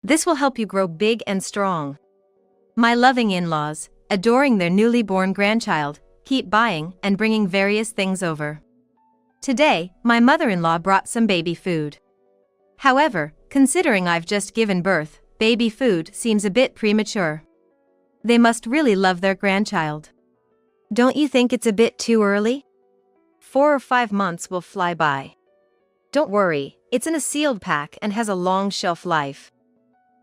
This will help you grow big and strong. My loving in-laws, adoring their newly born grandchild, keep buying and bringing various things over. Today, my mother-in-law brought some baby food. However, considering I've just given birth, baby food seems a bit premature. They must really love their grandchild. Don't you think it's a bit too early? 4 or 5 months will fly by. Don't worry, it's in a sealed pack and has a long shelf life.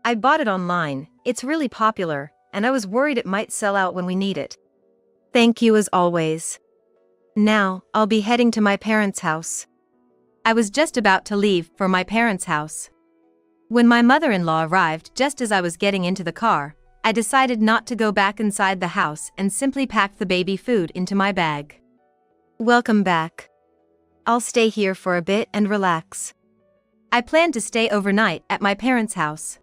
I bought it online, it's really popular, and I was worried it might sell out when we need it. Thank you as always. Now, I'll be heading to my parents' house. I was just about to leave for my parents' house. When my mother-in-law arrived just as I was getting into the car, I decided not to go back inside the house and simply packed the baby food into my bag. Welcome back. I'll stay here for a bit and relax. I planned to stay overnight at my parents' house.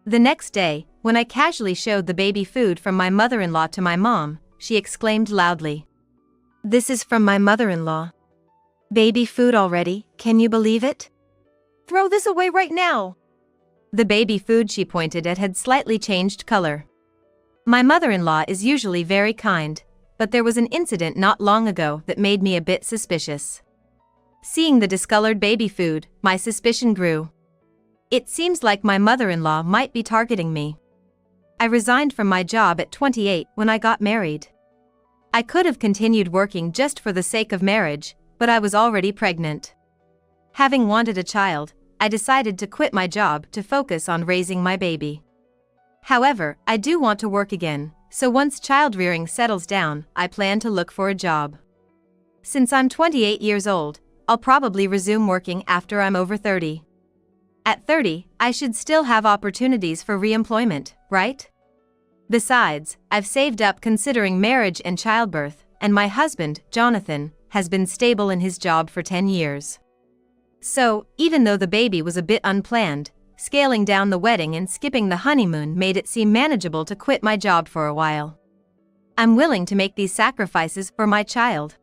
The next day, when I casually showed the baby food from my mother-in-law to my mom, she exclaimed loudly, "This is from my mother-in-law. Baby food already, can you believe it? Throw this away right now." The baby food she pointed at had slightly changed color. My mother-in-law is usually very kind, but there was an incident not long ago that made me a bit suspicious. Seeing the discolored baby food, my suspicion grew. It seems like my mother-in-law might be targeting me. I resigned from my job at 28 when I got married. I could have continued working just for the sake of marriage, but I was already pregnant. Having wanted a child, I decided to quit my job to focus on raising my baby. However, I do want to work again, so once child-rearing settles down, I plan to look for a job. Since I'm 28 years old, I'll probably resume working after I'm over 30. At 30, I should still have opportunities for re-employment, right? Besides, I've saved up considering marriage and childbirth, and my husband, Jonathan, has been stable in his job for 10 years. So, even though the baby was a bit unplanned, scaling down the wedding and skipping the honeymoon made it seem manageable to quit my job for a while. I'm willing to make these sacrifices for my child.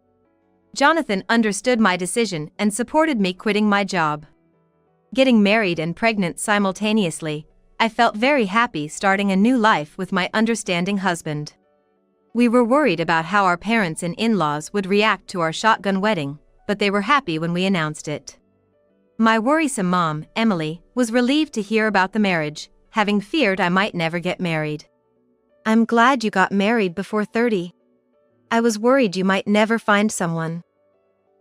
Jonathan understood my decision and supported me quitting my job. Getting married and pregnant simultaneously, I felt very happy starting a new life with my understanding husband. We were worried about how our parents and in-laws would react to our shotgun wedding, but they were happy when we announced it. My worrisome mom, Emily, was relieved to hear about the marriage, having feared I might never get married. "I'm glad you got married before 30. I was worried you might never find someone."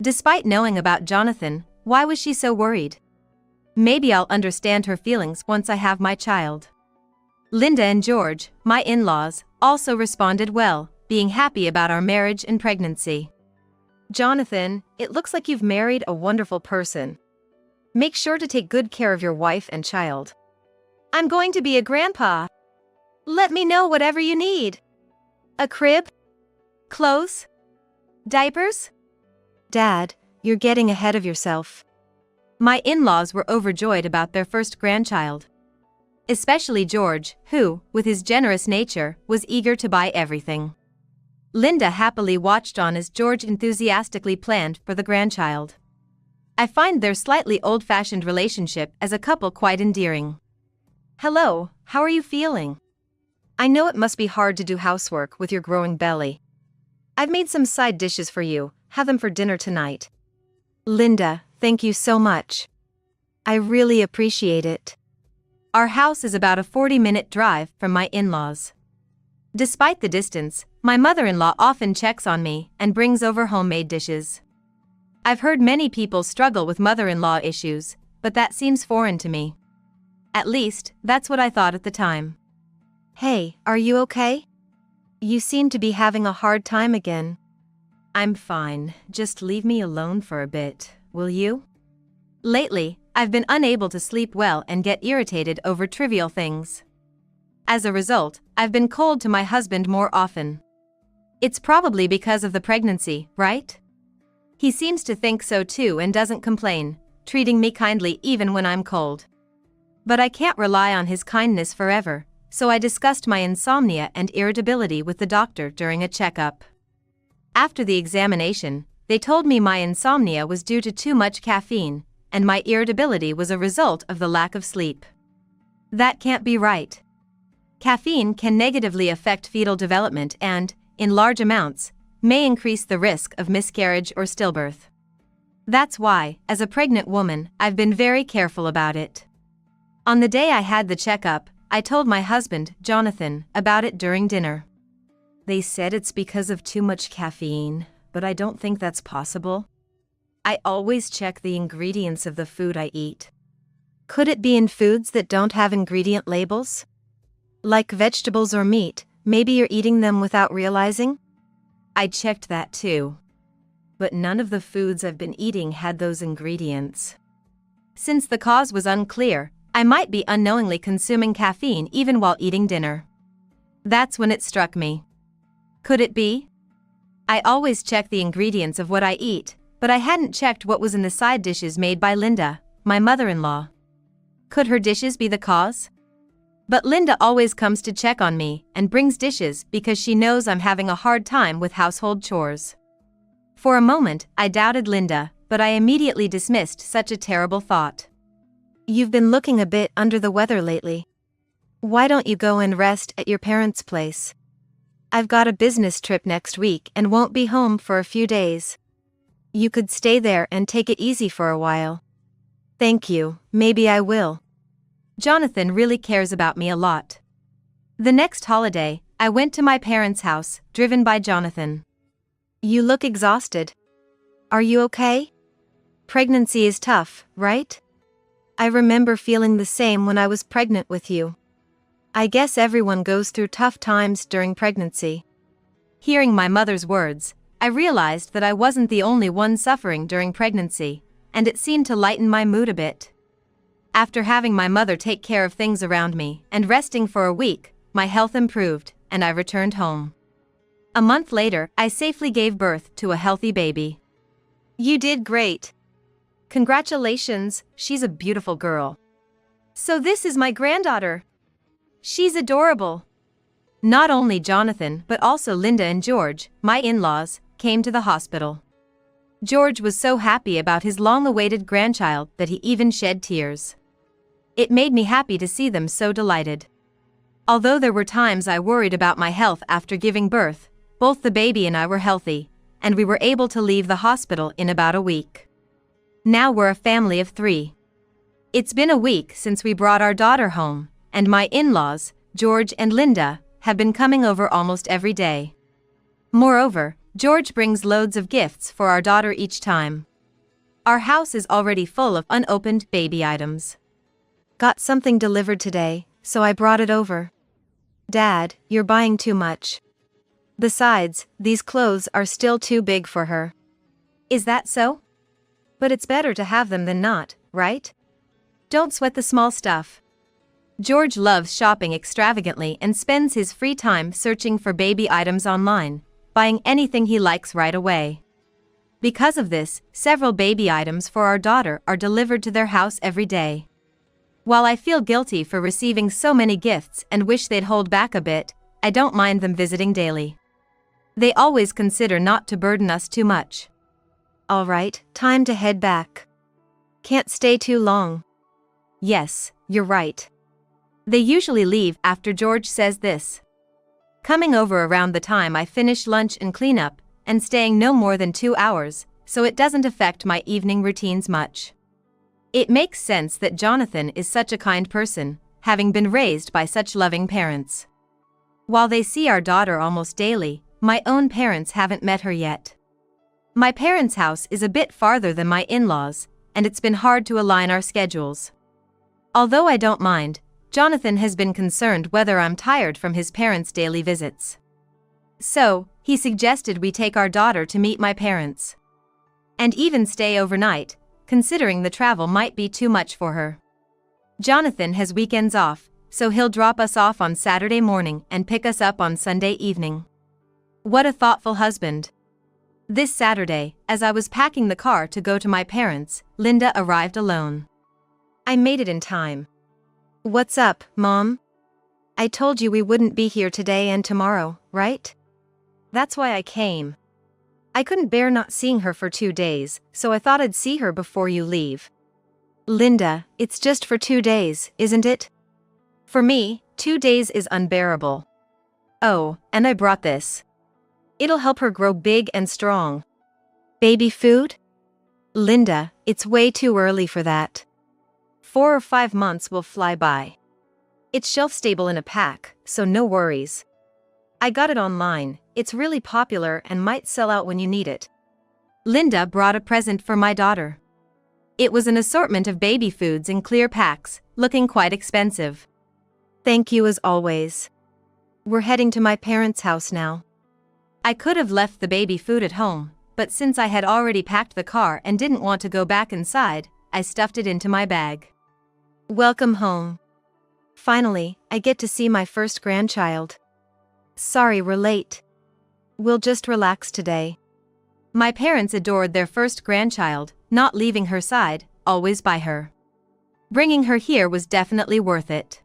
Despite knowing about Jonathan, why was she so worried? Maybe I'll understand her feelings once I have my child. Linda and George, my in-laws, also responded well, being happy about our marriage and pregnancy. "Jonathan, it looks like you've married a wonderful person. Make sure to take good care of your wife and child. I'm going to be a grandpa. Let me know whatever you need. A crib? Clothes? Diapers?" "Dad, you're getting ahead of yourself." My in-laws were overjoyed about their first grandchild. Especially George, who, with his generous nature, was eager to buy everything. Linda happily watched on as George enthusiastically planned for the grandchild. I find their slightly old-fashioned relationship as a couple quite endearing. "Hello, how are you feeling? I know it must be hard to do housework with your growing belly. I've made some side dishes for you, have them for dinner tonight." "Linda, thank you so much. I really appreciate it." Our house is about a 40-minute drive from my in-laws. Despite the distance, my mother-in-law often checks on me and brings over homemade dishes. I've heard many people struggle with mother-in-law issues, but that seems foreign to me. At least, that's what I thought at the time. "Hey, are you okay? You seem to be having a hard time again." "I'm fine, just leave me alone for a bit, will you?" Lately, I've been unable to sleep well and get irritated over trivial things. As a result, I've been cold to my husband more often. It's probably because of the pregnancy, right? He seems to think so too and doesn't complain, treating me kindly even when I'm cold. But I can't rely on his kindness forever, so I discussed my insomnia and irritability with the doctor during a checkup. After the examination, they told me my insomnia was due to too much caffeine, and my irritability was a result of the lack of sleep. That can't be right. Caffeine can negatively affect fetal development and, in large amounts, may increase the risk of miscarriage or stillbirth. That's why, as a pregnant woman, I've been very careful about it. On the day I had the checkup, I told my husband, Jonathan, about it during dinner. They said it's because of too much caffeine, but I don't think that's possible. I always check the ingredients of the food I eat. Could it be in foods that don't have ingredient labels? Like vegetables or meat, maybe you're eating them without realizing? I checked that too. But none of the foods I've been eating had those ingredients. Since the cause was unclear, I might be unknowingly consuming caffeine even while eating dinner. That's when it struck me. Could it be? I always check the ingredients of what I eat, but I hadn't checked what was in the side dishes made by Linda, my mother-in-law. Could her dishes be the cause? But Linda always comes to check on me and brings dishes because she knows I'm having a hard time with household chores. For a moment, I doubted Linda, but I immediately dismissed such a terrible thought. You've been looking a bit under the weather lately. Why don't you go and rest at your parents' place? I've got a business trip next week and won't be home for a few days. You could stay there and take it easy for a while. Thank you, maybe I will. Jonathan really cares about me a lot. The next holiday, I went to my parents' house, driven by Jonathan. You look exhausted. Are you okay? Pregnancy is tough, right? I remember feeling the same when I was pregnant with you. I guess everyone goes through tough times during pregnancy. Hearing my mother's words, I realized that I wasn't the only one suffering during pregnancy, and it seemed to lighten my mood a bit. After having my mother take care of things around me and resting for a week, my health improved, and I returned home. A month later, I safely gave birth to a healthy baby. You did great. Congratulations, she's a beautiful girl. So this is my granddaughter. She's adorable. Not only Jonathan but also Linda and George, my in-laws, came to the hospital. George was so happy about his long-awaited grandchild that he even shed tears. It made me happy to see them so delighted. Although there were times I worried about my health after giving birth, both the baby and I were healthy, and we were able to leave the hospital in about a week. Now we're a family of 3. It's been a week since we brought our daughter home, and my in-laws, George and Linda, have been coming over almost every day. Moreover, George brings loads of gifts for our daughter each time. Our house is already full of unopened baby items. Got something delivered today, so I brought it over. Dad, you're buying too much. Besides, these clothes are still too big for her. Is that so? But it's better to have them than not, right? Don't sweat the small stuff. George loves shopping extravagantly and spends his free time searching for baby items online, buying anything he likes right away. Because of this, several baby items for our daughter are delivered to their house every day. While I feel guilty for receiving so many gifts and wish they'd hold back a bit, I don't mind them visiting daily. They always consider not to burden us too much. All right, time to head back. Can't stay too long. Yes, you're right. They usually leave after George says this. Coming over around the time I finish lunch and clean up, and staying no more than 2 hours, so it doesn't affect my evening routines much. It makes sense that Jonathan is such a kind person, having been raised by such loving parents. While they see our daughter almost daily, my own parents haven't met her yet. My parents' house is a bit farther than my in-laws, and it's been hard to align our schedules. Although I don't mind, Jonathan has been concerned whether I'm tired from his parents' daily visits. So, he suggested we take our daughter to meet my parents. And even stay overnight, considering the travel might be too much for her. Jonathan has weekends off, so he'll drop us off on Saturday morning and pick us up on Sunday evening. What a thoughtful husband. This Saturday, as I was packing the car to go to my parents', Linda arrived alone. I made it in time. What's up, Mom? I told you we wouldn't be here today and tomorrow, right? That's why I came. I couldn't bear not seeing her for 2 days, so I thought I'd see her before you leave. Linda, it's just for 2 days, isn't it? For me, 2 days is unbearable. Oh, and I brought this. It'll help her grow big and strong. Baby food? Linda, it's way too early for that. 4 or 5 months will fly by. It's shelf-stable in a pack, so no worries. I got it online, it's really popular and might sell out when you need it. Linda brought a present for my daughter. It was an assortment of baby foods in clear packs, looking quite expensive. Thank you as always. We're heading to my parents' house now. I could have left the baby food at home, but since I had already packed the car and didn't want to go back inside, I stuffed it into my bag. Welcome home. Finally, I get to see my first grandchild. Sorry we're late. We'll just relax today. My parents adored their first grandchild, not leaving her side, always by her. Bringing her here was definitely worth it.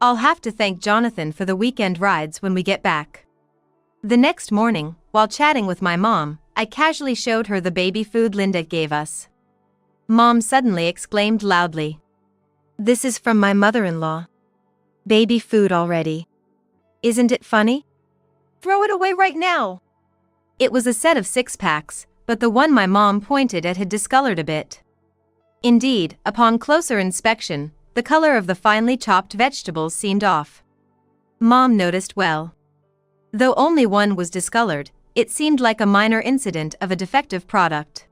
I'll have to thank Jonathan for the weekend rides when we get back. The next morning, while chatting with my mom, I casually showed her the baby food Linda gave us. Mom suddenly exclaimed loudly. This is from my mother-in-law. Baby food already. Isn't it funny? Throw it away right now. It was a set of 6 packs, but the one my mom pointed at had discolored a bit. Indeed, upon closer inspection, the color of the finely chopped vegetables seemed off. Mom noticed well. Though only one was discolored, it seemed like a minor incident of a defective product.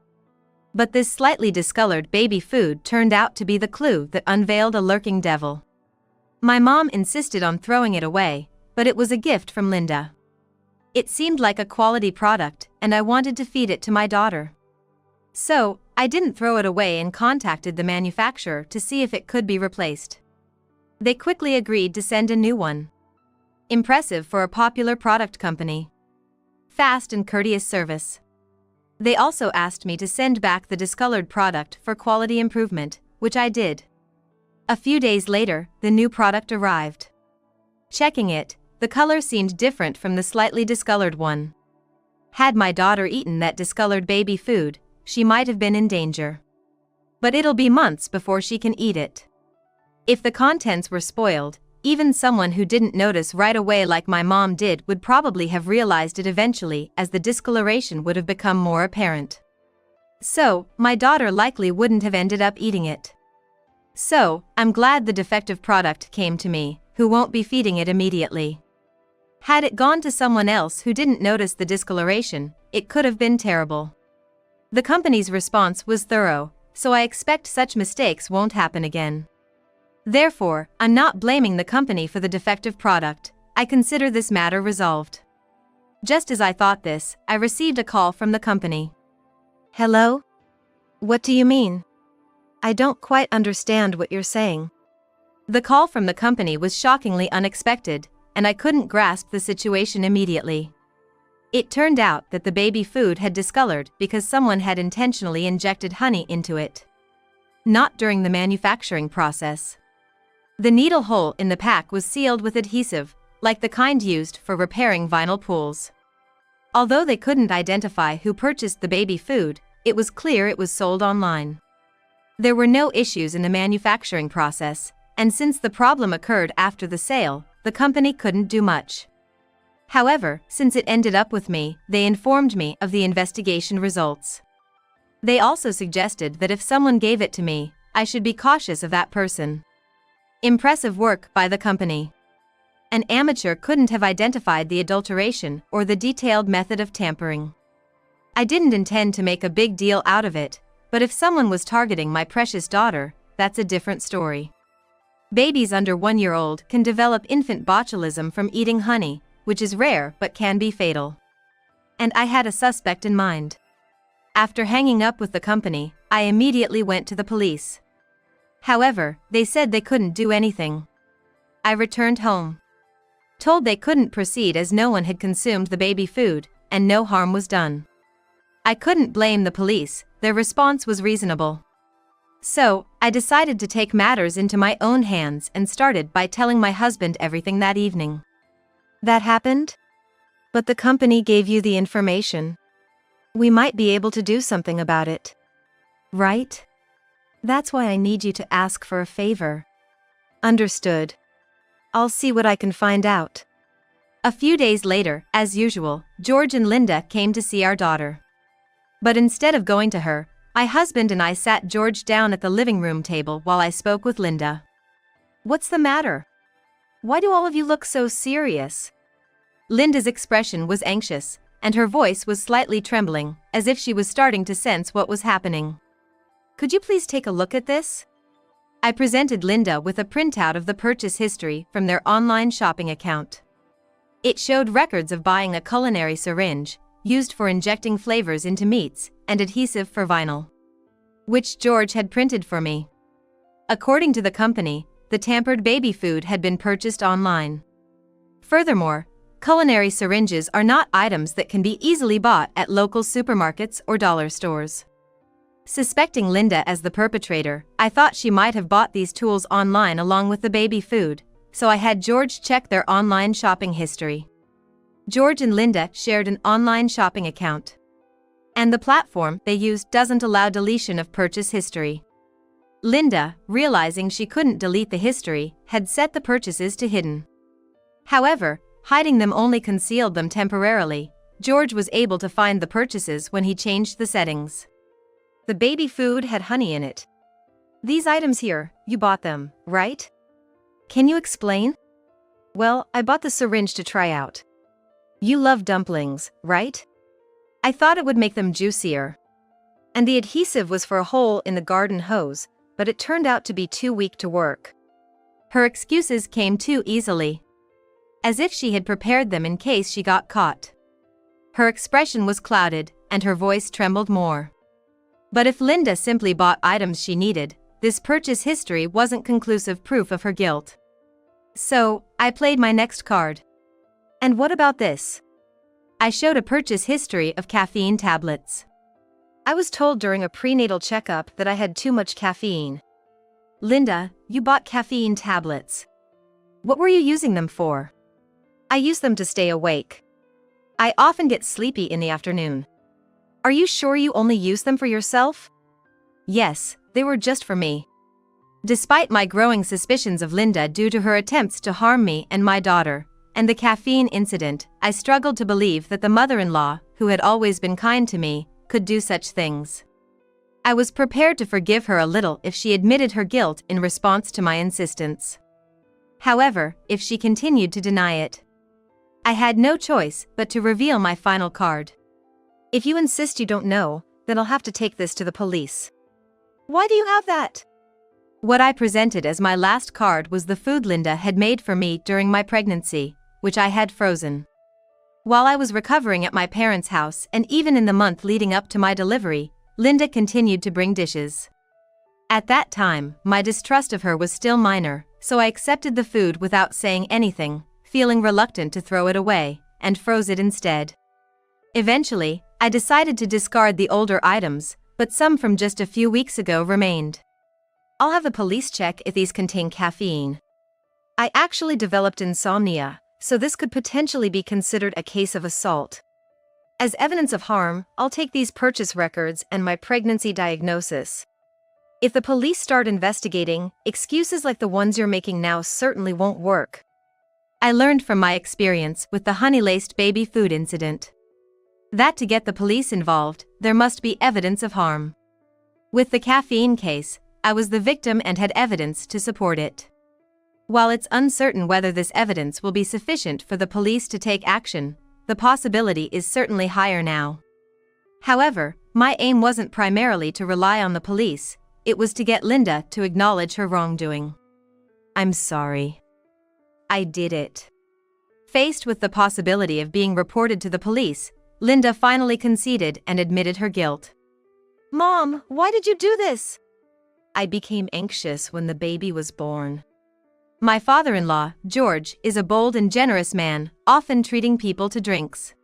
But this slightly discolored baby food turned out to be the clue that unveiled a lurking devil. My mom insisted on throwing it away, but it was a gift from Linda. It seemed like a quality product, and I wanted to feed it to my daughter. So, I didn't throw it away and contacted the manufacturer to see if it could be replaced. They quickly agreed to send a new one. Impressive for a popular product company. Fast and courteous service. They also asked me to send back the discolored product for quality improvement, which I did. A few days later, the new product arrived. Checking it, the color seemed different from the slightly discolored one. Had my daughter eaten that discolored baby food, she might have been in danger. But it'll be months before she can eat it. If the contents were spoiled, even someone who didn't notice right away like my mom did would probably have realized it eventually, as the discoloration would have become more apparent. So, my daughter likely wouldn't have ended up eating it. So, I'm glad the defective product came to me, who won't be feeding it immediately. Had it gone to someone else who didn't notice the discoloration, it could have been terrible. The company's response was thorough, so I expect such mistakes won't happen again. Therefore, I'm not blaming the company for the defective product. I consider this matter resolved. Just as I thought this, I received a call from the company. Hello? What do you mean? I don't quite understand what you're saying. The call from the company was shockingly unexpected, and I couldn't grasp the situation immediately. It turned out that the baby food had discolored because someone had intentionally injected honey into it. Not during the manufacturing process. The needle hole in the pack was sealed with adhesive, like the kind used for repairing vinyl pools. Although they couldn't identify who purchased the baby food, it was clear it was sold online. There were no issues in the manufacturing process, and since the problem occurred after the sale, the company couldn't do much. However, since it ended up with me, they informed me of the investigation results. They also suggested that if someone gave it to me, I should be cautious of that person. Impressive work by the company. An amateur couldn't have identified the adulteration or the detailed method of tampering. I didn't intend to make a big deal out of it, but if someone was targeting my precious daughter, that's a different story. Babies under 1 year old can develop infant botulism from eating honey, which is rare but can be fatal. And I had a suspect in mind. After hanging up with the company, I immediately went to the police. However, they said they couldn't do anything. I returned home. Told they couldn't proceed as no one had consumed the baby food, and no harm was done. I couldn't blame the police, their response was reasonable. So, I decided to take matters into my own hands and started by telling my husband everything that evening. That happened? But the company gave you the information. We might be able to do something about it. Right? That's why I need you to ask for a favor. Understood. I'll see what I can find out. A few days later, as usual, George and Linda came to see our daughter. But instead of going to her, my husband and I sat George down at the living room table while I spoke with Linda. "What's the matter? Why do all of you look so serious?" Linda's expression was anxious, and her voice was slightly trembling, as if she was starting to sense what was happening. "Could you please take a look at this?" I presented Linda with a printout of the purchase history from their online shopping account. It showed records of buying a culinary syringe, used for injecting flavors into meats, and adhesive for vinyl, which George had printed for me. According to the company, the tampered baby food had been purchased online. Furthermore, culinary syringes are not items that can be easily bought at local supermarkets or dollar stores. Suspecting Linda as the perpetrator, I thought she might have bought these tools online along with the baby food, so I had George check their online shopping history. George and Linda shared an online shopping account, and the platform they used doesn't allow deletion of purchase history. Linda, realizing she couldn't delete the history, had set the purchases to hidden. However, hiding them only concealed them temporarily. George was able to find the purchases when he changed the settings. The baby food had honey in it. "These items here, you bought them, right? Can you explain?" "Well, I bought the syringe to try out." "You love dumplings, right? I thought it would make them juicier. And the adhesive was for a hole in the garden hose, but it turned out to be too weak to work." Her excuses came too easily, as if she had prepared them in case she got caught. Her expression was clouded, and her voice trembled more. But if Linda simply bought items she needed, this purchase history wasn't conclusive proof of her guilt. So, I played my next card. "And what about this?" I showed a purchase history of caffeine tablets. "I was told during a prenatal checkup that I had too much caffeine." "Linda, you bought caffeine tablets. What were you using them for?" "I use them to stay awake. I often get sleepy in the afternoon." "Are you sure you only use them for yourself?" "Yes, they were just for me." Despite my growing suspicions of Linda due to her attempts to harm me and my daughter, and the caffeine incident, I struggled to believe that the mother-in-law, who had always been kind to me, could do such things. I was prepared to forgive her a little if she admitted her guilt in response to my insistence. However, if she continued to deny it, I had no choice but to reveal my final card. "If you insist you don't know, then I'll have to take this to the police." "Why do you have that?" What I presented as my last card was the food Linda had made for me during my pregnancy, which I had frozen. While I was recovering at my parents' house and even in the month leading up to my delivery, Linda continued to bring dishes. At that time, my distrust of her was still minor, so I accepted the food without saying anything, feeling reluctant to throw it away, and froze it instead. Eventually, I decided to discard the older items, but some from just a few weeks ago remained. I'll have the police check if these contain caffeine. I actually developed insomnia, so this could potentially be considered a case of assault. As evidence of harm, I'll take these purchase records and my pregnancy diagnosis. If the police start investigating, excuses like the ones you're making now certainly won't work. I learned from my experience with the honey-laced baby food incident that to get the police involved, there must be evidence of harm. With the caffeine case, I was the victim and had evidence to support it. While it's uncertain whether this evidence will be sufficient for the police to take action, the possibility is certainly higher now. However, my aim wasn't primarily to rely on the police, it was to get Linda to acknowledge her wrongdoing. "I'm sorry. I did it." Faced with the possibility of being reported to the police, Linda finally conceded and admitted her guilt. "Mom, why did you do this?" "I became anxious when the baby was born." My father-in-law, George, is a bold and generous man, often treating people to drinks.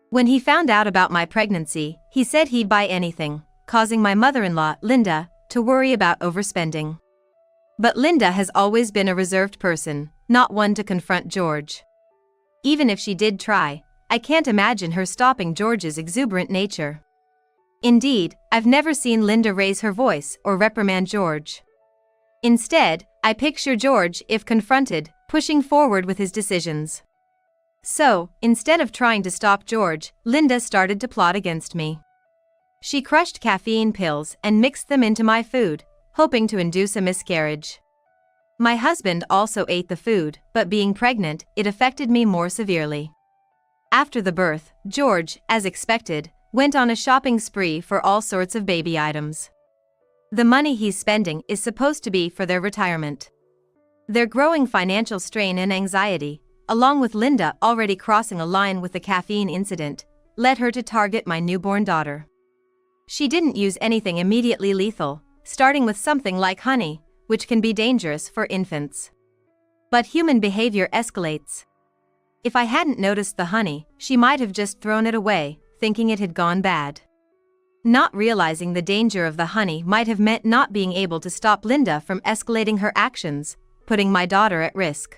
When he found out about my pregnancy, he said he'd buy anything, causing my mother-in-law, Linda, to worry about overspending. But Linda has always been a reserved person, not one to confront George. Even if she did try, I can't imagine her stopping George's exuberant nature. Indeed, I've never seen Linda raise her voice or reprimand George. Instead, I picture George, if confronted, pushing forward with his decisions. So, instead of trying to stop George, Linda started to plot against me. She crushed caffeine pills and mixed them into my food, hoping to induce a miscarriage. My husband also ate the food, but being pregnant, it affected me more severely. After the birth, George, as expected, went on a shopping spree for all sorts of baby items. The money he's spending is supposed to be for their retirement. Their growing financial strain and anxiety, along with Linda already crossing a line with the caffeine incident, led her to target my newborn daughter. She didn't use anything immediately lethal, starting with something like honey, which can be dangerous for infants. But human behavior escalates. If I hadn't noticed the honey, she might have just thrown it away, thinking it had gone bad. Not realizing the danger of the honey might have meant not being able to stop Linda from escalating her actions, putting my daughter at risk.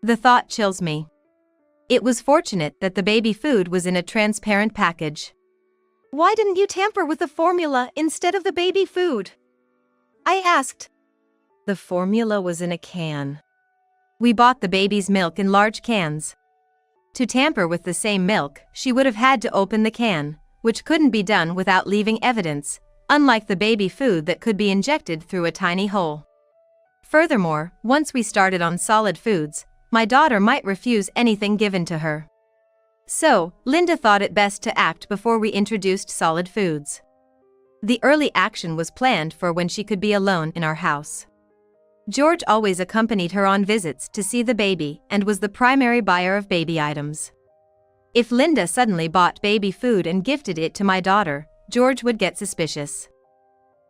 The thought chills me. It was fortunate that the baby food was in a transparent package. "Why didn't you tamper with the formula instead of the baby food?" I asked. The formula was in a can. We bought the baby's milk in large cans. To tamper with the same milk, she would have had to open the can, which couldn't be done without leaving evidence, unlike the baby food that could be injected through a tiny hole. Furthermore, once we started on solid foods, my daughter might refuse anything given to her. So, Linda thought it best to act before we introduced solid foods. The early action was planned for when she could be alone in our house. George always accompanied her on visits to see the baby and was the primary buyer of baby items. If Linda suddenly bought baby food and gifted it to my daughter, George would get suspicious.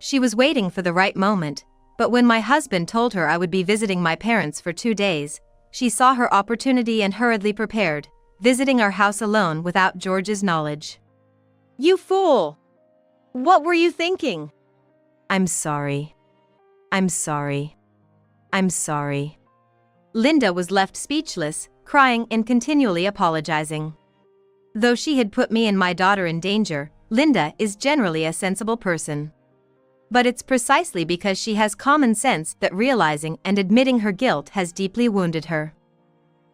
She was waiting for the right moment, but when my husband told her I would be visiting my parents for 2 days, she saw her opportunity and hurriedly prepared, visiting our house alone without George's knowledge. "You fool! What were you thinking?" I'm sorry. I'm sorry. I'm sorry. Linda was left speechless, crying and continually apologizing. Though she had put me and my daughter in danger, Linda is generally a sensible person. But it's precisely because she has common sense that realizing and admitting her guilt has deeply wounded her.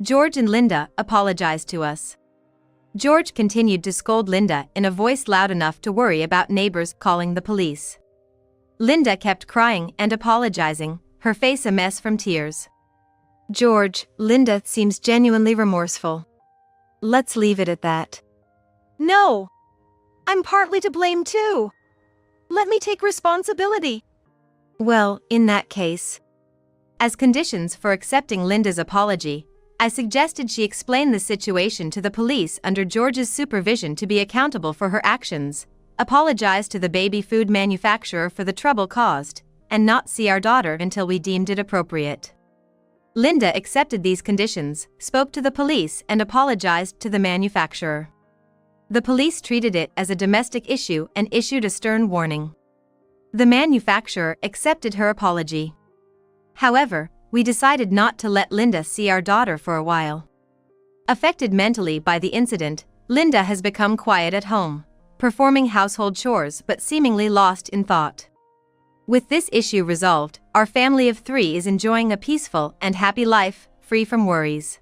George and Linda apologized to us. George continued to scold Linda in a voice loud enough to worry about neighbors calling the police. Linda kept crying and apologizing, her face a mess from tears. "George, Linda seems genuinely remorseful. Let's leave it at that." "No! I'm partly to blame too. Let me take responsibility." Well, in that case. As conditions for accepting Linda's apology, I suggested she explain the situation to the police under George's supervision to be accountable for her actions, apologize to the baby food manufacturer for the trouble caused, and not see our daughter until we deemed it appropriate. Linda accepted these conditions, spoke to the police and apologized to the manufacturer. The police treated it as a domestic issue and issued a stern warning. The manufacturer accepted her apology. However, we decided not to let Linda see our daughter for a while. Affected mentally by the incident, Linda has become quiet at home, performing household chores but seemingly lost in thought. With this issue resolved, our family of 3 is enjoying a peaceful and happy life, free from worries.